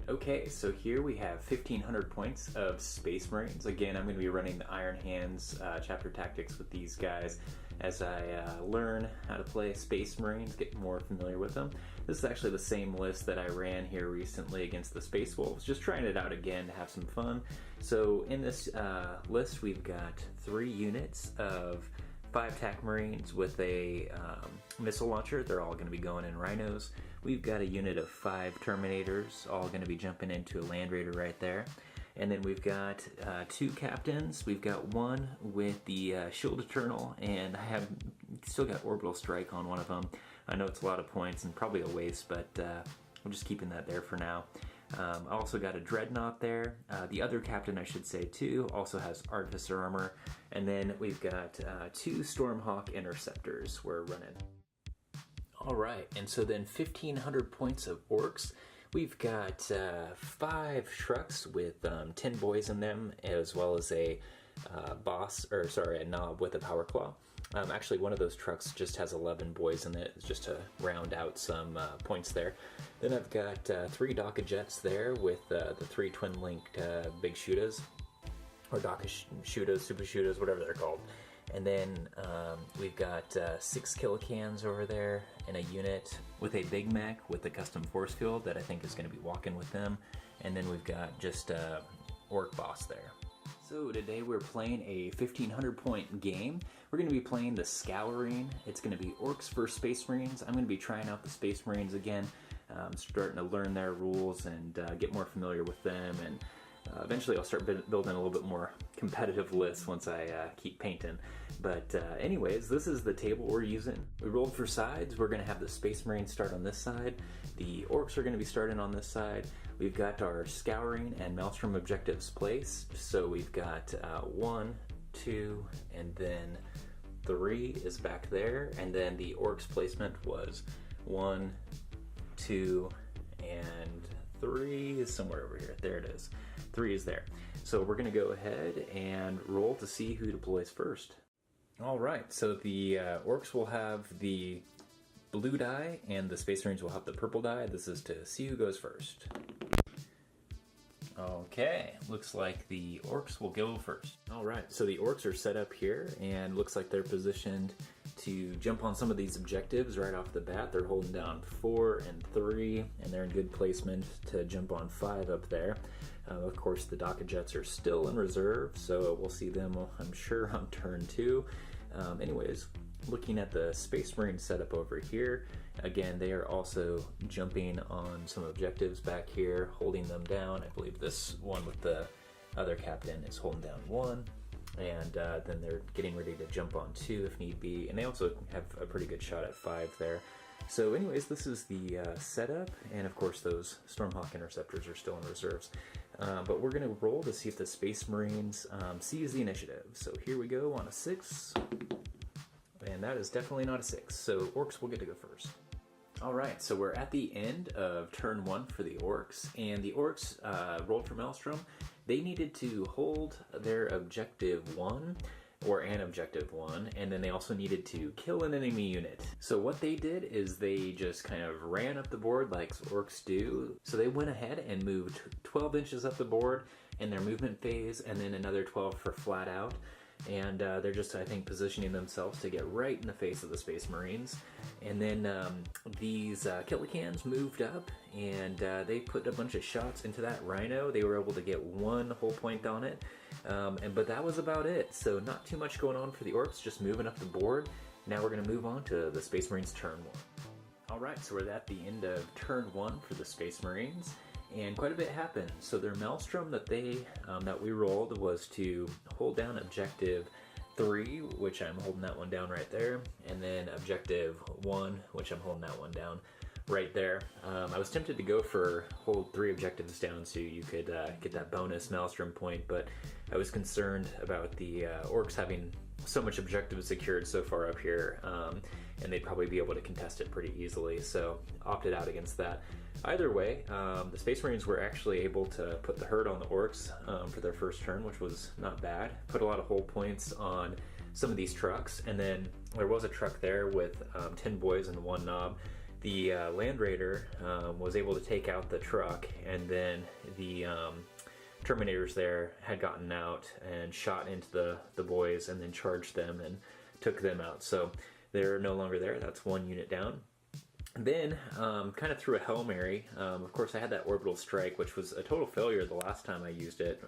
Okay, so here we have 1500 points of Space Marines. Again, I'm going to be running the Iron Hands chapter tactics with these guys as I learn how to play Space Marines, get more familiar with them. This is actually the same list that I ran here recently against the Space Wolves, just trying it out again to have some fun. So in this list we've got 3 units of 5 TAC Marines with a missile launcher. They're all going to be going in Rhinos. We've got a unit of 5 Terminators, all going to be jumping into a Land Raider right there. And then we've got 2 captains. We've got one with the Shield Eternal, and I have still got Orbital Strike on one of them. I know it's a lot of points and probably a waste, but I'm just keeping that there for now. I also got a Dreadnought there. The other captain, I should say too, also has Artificer Armor. And then we've got 2 Stormhawk Interceptors we're running. Alright, and so then 1500 points of Orks. We've got 5 trucks with 10 boys in them, as well as a a knob with a power claw. Actually, one of those trucks just has 11 boys in it, just to round out some points there. Then I've got 3 Daka Jets there with the 3 twin-linked big Shutas, or Daka Shutas, Super Shutas, whatever they're called. And then we've got 6 Killicans over there in a unit with a Big Mech with a custom force field that I think is going to be walking with them. And then we've got just Ork Boss there. So today we're playing a 1500 point game. We're going to be playing the Scouring. It's going to be Orks versus Space Marines. I'm going to be trying out the Space Marines again, starting to learn their rules and get more familiar with them, and eventually I'll start building a little bit more competitive lists once I keep painting. But anyways, this is the table we're using. We rolled for sides. We're going to have the Space Marines start on this side. The Orks are going to be starting on this side. We've got our Scouring and Maelstrom objectives placed. So we've got 1, 2, and then 3 is back there. And then the Orks placement was 1, 2, and 3 is somewhere over here. There it is. 3 is there. So we're going to go ahead and roll to see who deploys first. Alright, so the Orks will have the blue die and the Space Marines will have the purple die. This is to see who goes first. Okay, looks like the Orks will go first. Alright, so the Orks are set up here and looks like they're positioned to jump on some of these objectives right off the bat. They're holding down 4 and 3, and they're in good placement to jump on 5 up there. Of course, the Daka Jets are still in reserve, so we'll see them, I'm sure, on turn 2. Anyways, looking at the Space Marine setup over here, again, they are also jumping on some objectives back here, holding them down. I believe this one with the other captain is holding down 1. And then they're getting ready to jump on 2 if need be, and they also have a pretty good shot at 5 there. So anyways, this is the setup, and of course those Stormhawk Interceptors are still in reserves. But we're going to roll to see if the Space Marines seize the initiative. So here we go on a 6, and that is definitely not a 6, so Orks will get to go first. Alright, so we're at the end of turn 1 for the Orks, and the Orks rolled for Maelstrom. They needed to hold their objective 1, or an objective 1, and then they also needed to kill an enemy unit. So what they did is they just kind of ran up the board like Orks do. So they went ahead and moved 12 inches up the board in their movement phase, and then another 12 for flat out. And they're just, I think, positioning themselves to get right in the face of the Space Marines. And then these Killicans moved up, and they put a bunch of shots into that Rhino. They were able to get 1 whole point on it, but that was about it. So not too much going on for the Orks, just moving up the board. Now we're going to move on to the Space Marines turn 1. Alright, so we're at the end of turn 1 for the Space Marines. And quite a bit happened. So their Maelstrom that we rolled was to hold down objective 3, which I'm holding that one down right there, and then objective 1, which I'm holding that one down right there. I was tempted to go for hold 3 objectives down so you could get that bonus Maelstrom point, but I was concerned about the Orks having so much objectives secured so far up here, and they'd probably be able to contest it pretty easily, so opted out against that. Either way, the Space Marines were actually able to put the hurt on the Orks for their first turn, which was not bad. Put a lot of hull points on some of these trucks, and then there was a truck there with 10 boys and 1 knob. the Land Raider was able to take out the truck, and then the Terminators there had gotten out and shot into the boys and then charged them and took them out. So they're no longer there. That's one unit down. Then, kind of through a Hail Mary, of course I had that orbital strike, which was a total failure the last time I used it.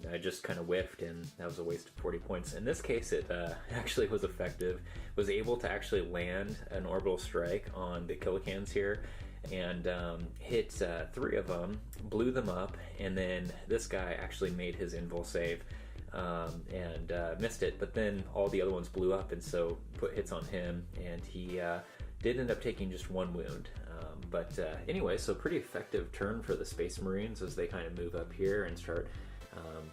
I just kind of whiffed, and that was a waste of 40 points. In this case, it actually was effective. Was able to actually land an orbital strike on the Killicans here, and hit 3 of them, blew them up, and then this guy actually made his invul save and missed it, but then all the other ones blew up, and so put hits on him, and he did end up taking just 1 wound. But anyway, so pretty effective turn for the Space Marines as they kind of move up here and start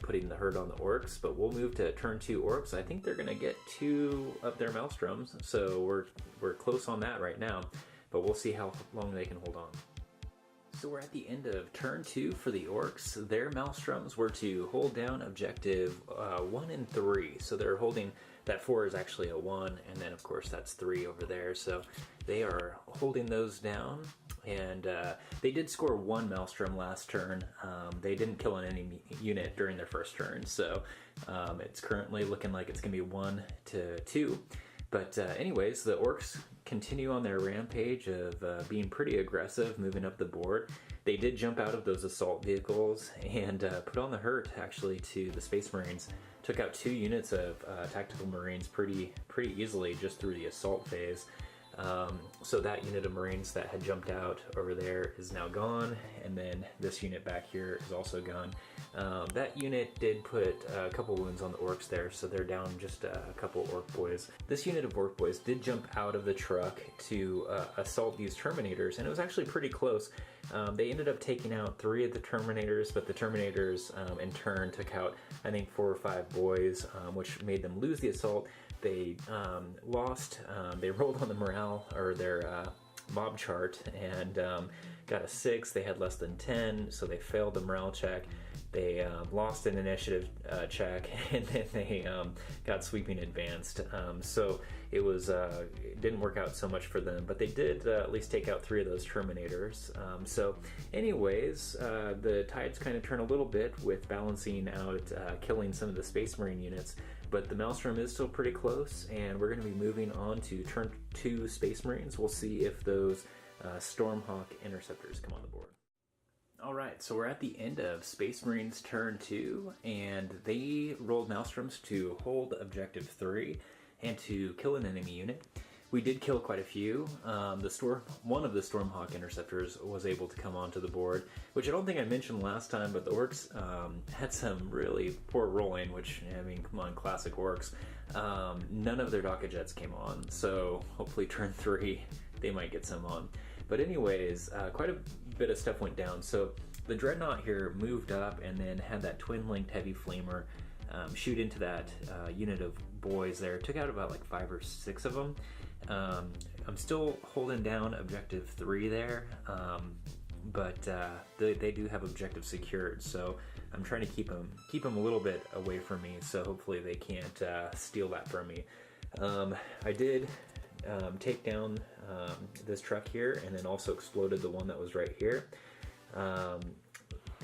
putting the hurt on the Orks. But we'll move to turn 2 Orks. I think they're going to get 2 of their Maelstroms, so we're close on that right now, but we'll see how long they can hold on. So we're at the end of turn 2 for the Orks. Their Maelstroms were to hold down objective 1 and 3. So they're holding, that 4 is actually a 1, and then of course that's 3 over there. So they are holding those down, and they did score 1 Maelstrom last turn. They didn't kill an enemy unit during their first turn, so it's currently looking like it's going to be 1 to 2. But anyways, the Orks continue on their rampage of being pretty aggressive, moving up the board. They did jump out of those assault vehicles and put on the hurt, actually, to the Space Marines. Took out 2 units of tactical Marines pretty easily just through the assault phase. So that unit of Marines that had jumped out over there is now gone, and then this unit back here is also gone. That unit did put a couple wounds on the Orks there, so they're down just a couple Ork boys. This unit of Ork boys did jump out of the truck to assault these Terminators, and it was actually pretty close. They ended up taking out 3 of the Terminators, but the Terminators in turn took out, I think, 4 or 5 boys, which made them lose the assault. They lost, they rolled on the morale, or their mob chart, and got a 6. They had less than 10, so they failed the morale check. They lost an initiative check, and then they got sweeping advanced. So it was it didn't work out so much for them, but they did at least take out 3 of those Terminators. So anyways, the tides kind of turn a little bit with balancing out killing some of the Space Marine units, but the Maelstrom is still pretty close, and we're going to be moving on to turn 2 Space Marines. We'll see if those Stormhawk Interceptors come on the board. Alright, so we're at the end of Space Marines turn 2, and they rolled Maelstroms to hold objective 3 and to kill an enemy unit. We did kill quite a few. One of the Stormhawk Interceptors was able to come onto the board, which I don't think I mentioned last time, but the Orks had some really poor rolling, which, I mean, come on, classic Orks. None of their Doka Jets came on, so hopefully turn 3 they might get some on. But anyways, quite a bit of stuff went down. So the Dreadnought here moved up and then had that twin-linked heavy flamer shoot into that unit of boys there. Took out about like 5 or 6 of them. I'm still holding down objective 3 there, but they do have objective secured. So I'm trying to keep them a little bit away from me. So hopefully they can't steal that from me. I did take down this truck here, and then also exploded the one that was right here.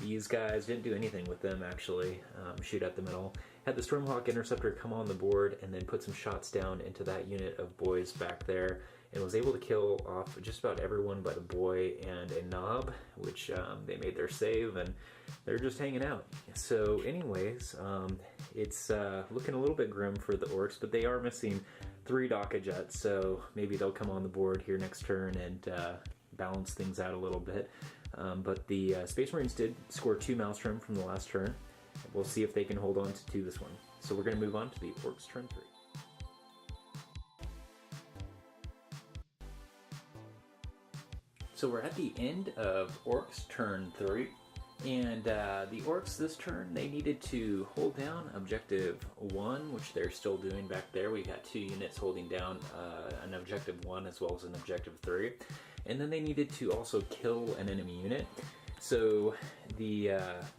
These guys didn't do anything with them, actually. Shoot at the middle. Had the Stormhawk Interceptor come on the board and then put some shots down into that unit of boys back there, and was able to kill off just about everyone but a boy and a knob, which they made their save, and they're just hanging out. So anyways, it's looking a little bit grim for the Orks, but they are missing 3 Doka Jets, so maybe they'll come on the board here next turn and balance things out a little bit. But the Space Marines did score 2 Maelstrom from the last turn. We'll see if they can hold on to this one. So we're going to move on to the Orks turn 3. So we're at the end of Orks turn 3. And the Orks this turn, they needed to hold down objective 1, which they're still doing back there. We got 2 units holding down an objective 1 as well as an objective 3. And then they needed to also kill an enemy unit. So the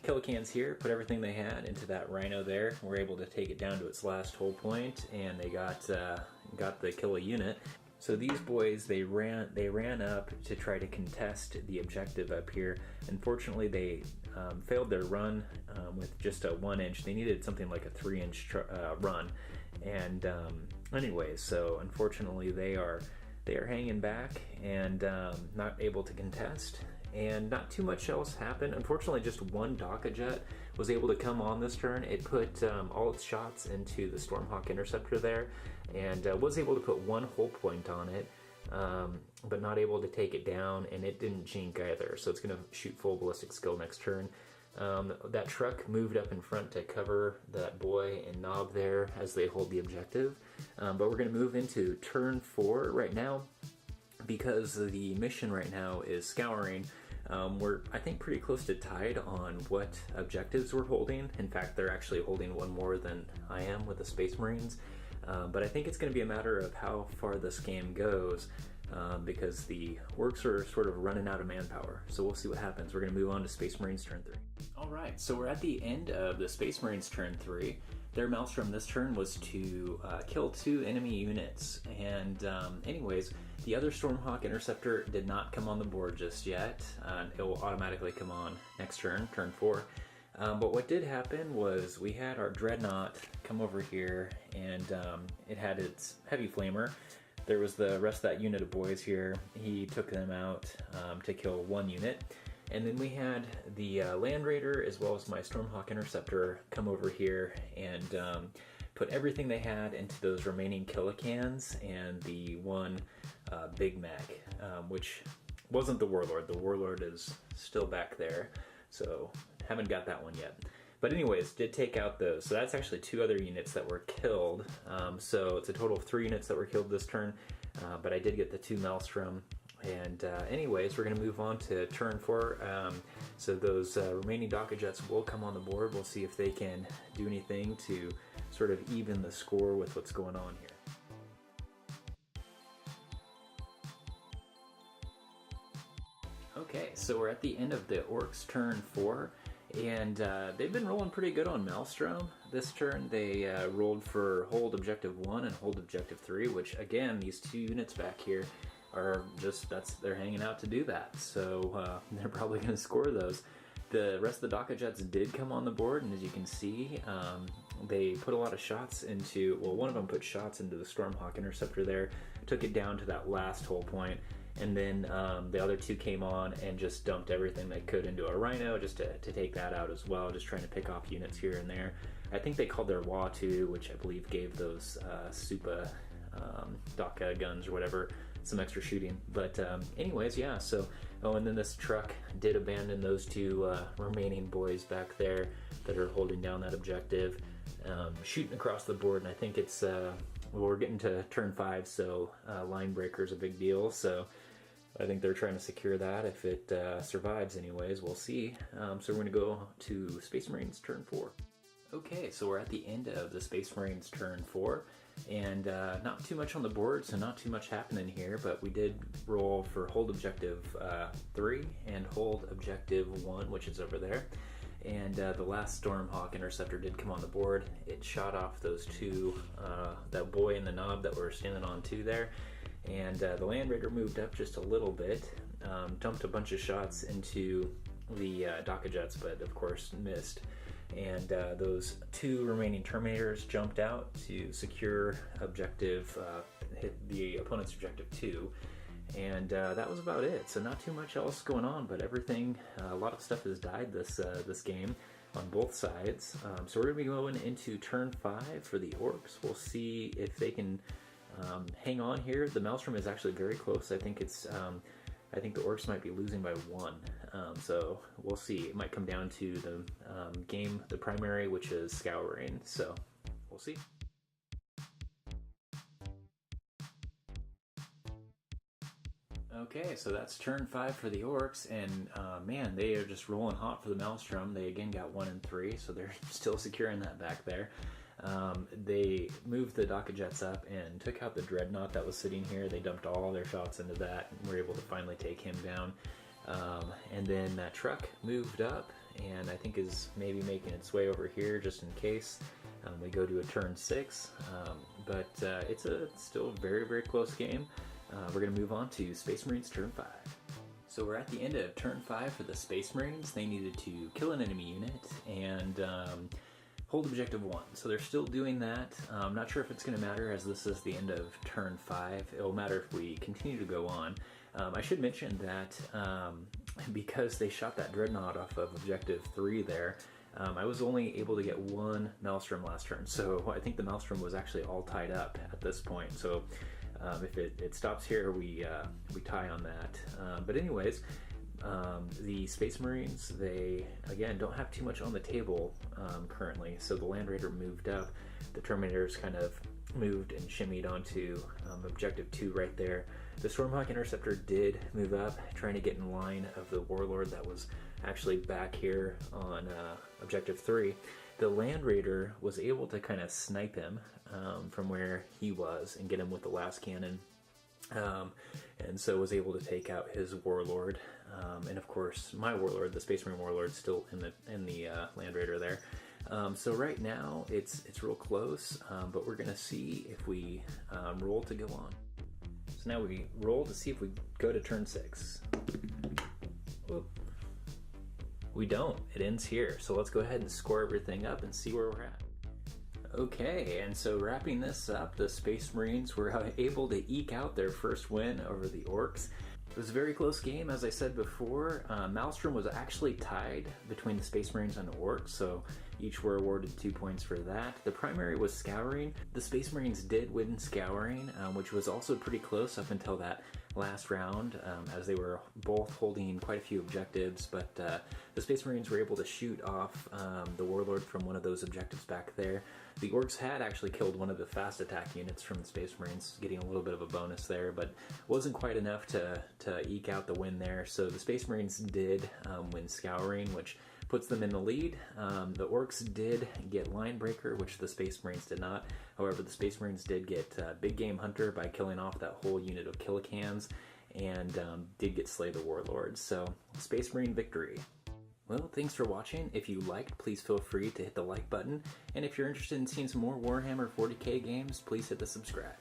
Killicans here put everything they had into that Rhino there. Were able to take it down to its last hold point, and they got the kill a unit. So these boys, they ran up to try to contest the objective up here. Unfortunately, they failed their run with just a 1 inch. They needed something like a 3-inch run. And anyways, so unfortunately they are hanging back and not able to contest. And not too much else happened. Unfortunately, just one Daka jet was able to come on this turn. It put all its shots into the Stormhawk interceptor there, and was able to put 1 hull point on it, but not able to take it down, and it didn't jink either, so it's going to shoot full ballistic skill next turn. That truck moved up in front to cover that boy and Knob there as they hold the objective, but we're going to move into turn 4 right now, because the mission right now is scouring. We're, I think, pretty close to tied on what objectives we're holding. In fact, they're actually holding one more than I am with the Space Marines. But I think it's going to be a matter of how far this game goes, because the Orks are sort of running out of manpower. So we'll see what happens. We're going to move on to Space Marines turn 3. Alright, so we're at the end of the Space Marines turn 3. Their maelstrom this turn was to kill 2 enemy units. And anyways, the other Stormhawk interceptor did not come on the board just yet. It will automatically come on next turn, turn 4. But what did happen was we had our Dreadnought come over here, and it had its heavy flamer. There was the rest of that unit of boys here. He took them out to kill 1 unit. And then we had the Land Raider as well as my Stormhawk interceptor come over here and put everything they had into those remaining Killicans and the 1 Big Mac, which wasn't the Warlord. The Warlord is still back there, so haven't got that one yet. But anyways, did take out those. So that's actually 2 other units that were killed. So it's a total of 3 units that were killed this turn, but I did get the 2 Maelstrom. And anyways, we're going to move on to turn 4. So those remaining Daka jets will come on the board. We'll see if they can do anything to sort of even the score with what's going on here. Okay, so we're at the end of the Orks turn 4, and they've been rolling pretty good on Maelstrom. This turn they rolled for hold objective 1 and hold objective 3, which again, these 2 units back here are just, they're hanging out to do that, so they're probably going to score those. The rest of the Daka jets did come on the board, and as you can see, they put a lot of shots into, well, one of them put shots into the Stormhawk interceptor there, took it down to that last hull point. And then the other 2 came on and just dumped everything they could into a Rhino just to take that out as well, just trying to pick off units here and there. I think they called their WA2, which I believe gave those Supa Daka guns or whatever some extra shooting. But anyways, yeah, so, oh, and then this truck did abandon those 2 remaining boys back there that are holding down that objective, shooting across the board, and I think it's, well, we're getting to turn 5, so line breaker is a big deal, so I think they're trying to secure that if it survives anyways. We'll see. So we're going to go to Space Marines turn 4. Okay, so we're at the end of the Space Marines turn 4, and not too much on the board, so not too much happening here, but we did roll for hold objective 3 and hold objective 1, which is over there. And the last Stormhawk interceptor did come on the board. It shot off those 2, that boy and the Knob that were standing on 2 there. And the Land Raider moved up just a little bit, dumped a bunch of shots into the Daka jets, but of course missed. And those 2 remaining Terminators jumped out to secure objective, hit the opponent's objective 2. And that was about it. So not too much else going on, but everything, a lot of stuff has died this game on both sides. So we're going to be going into turn 5 for the Orks. We'll see if they can hang on here. The Maelstrom is actually very close. I think it's, I think the Orks might be losing by 1. So we'll see. It might come down to the game, the primary, which is scouring. So we'll see. Okay, so that's turn 5 for the Orks, and man, they are just rolling hot for the Maelstrom. They again got 1 and 3, so they're still securing that back there. They moved the Daka jets up and took out the Dreadnought that was sitting here. They dumped all their shots into that and were able to finally take him down. And then that truck moved up and I think is maybe making its way over here just in case we go to a turn 6. But it's a still very, very close game. we're going to move on to Space Marines turn 5. So we're at the end of turn 5 for the Space Marines. They needed to kill an enemy unit and hold objective 1. So they're still doing that. I'm not sure if it's going to matter as this is the end of turn 5. It'll matter if we continue to go on. I should mention that because they shot that Dreadnought off of objective 3 there, I was only able to get one Maelstrom last turn. So I think the Maelstrom was actually all tied up at this point. So if it stops here, we tie on that. But anyways, the Space Marines, they, again, don't have too much on the table currently. So the Land Raider moved up. The Terminators kind of moved and shimmied onto objective 2 right there. The Stormhawk Interceptor did move up, trying to get in line of the Warlord that was actually back here on objective 3. The Land Raider was able to kind of snipe him from where he was and get him with the last cannon, and so was able to take out his Warlord, and of course my Warlord, the Space Marine Warlord, still in the Land Raider there. So right now it's real close, but we're gonna see if we roll to go on. So now we roll to see if we go to turn 6. Whoop. We don't. It ends here. So let's go ahead and score everything up and see where we're at. Okay, and so wrapping this up, the Space Marines were able to eke out their first win over the Orks. It was a very close game, as I said before. Maelstrom was actually tied between the Space Marines and Orks, so each were awarded 2 points for that. The primary was Scouring. The Space Marines did win Scouring, which was also pretty close up until that last round, as they were both holding quite a few objectives, but the Space Marines were able to shoot off the Warlord from one of those objectives back there. The Orks had actually killed one of the fast attack units from the Space Marines, getting a little bit of a bonus there, but wasn't quite enough to eke out the win there. So the Space Marines did win Scouring, which puts them in the lead. The Orks did get Line Breaker, which the Space Marines did not. However, the Space Marines did get Big Game Hunter by killing off that whole unit of Killicans, and did get Slay the Warlords. So, Space Marine victory. Well, thanks for watching. If you liked, please feel free to hit the like button. And if you're interested in seeing some more Warhammer 40K games, please hit the subscribe.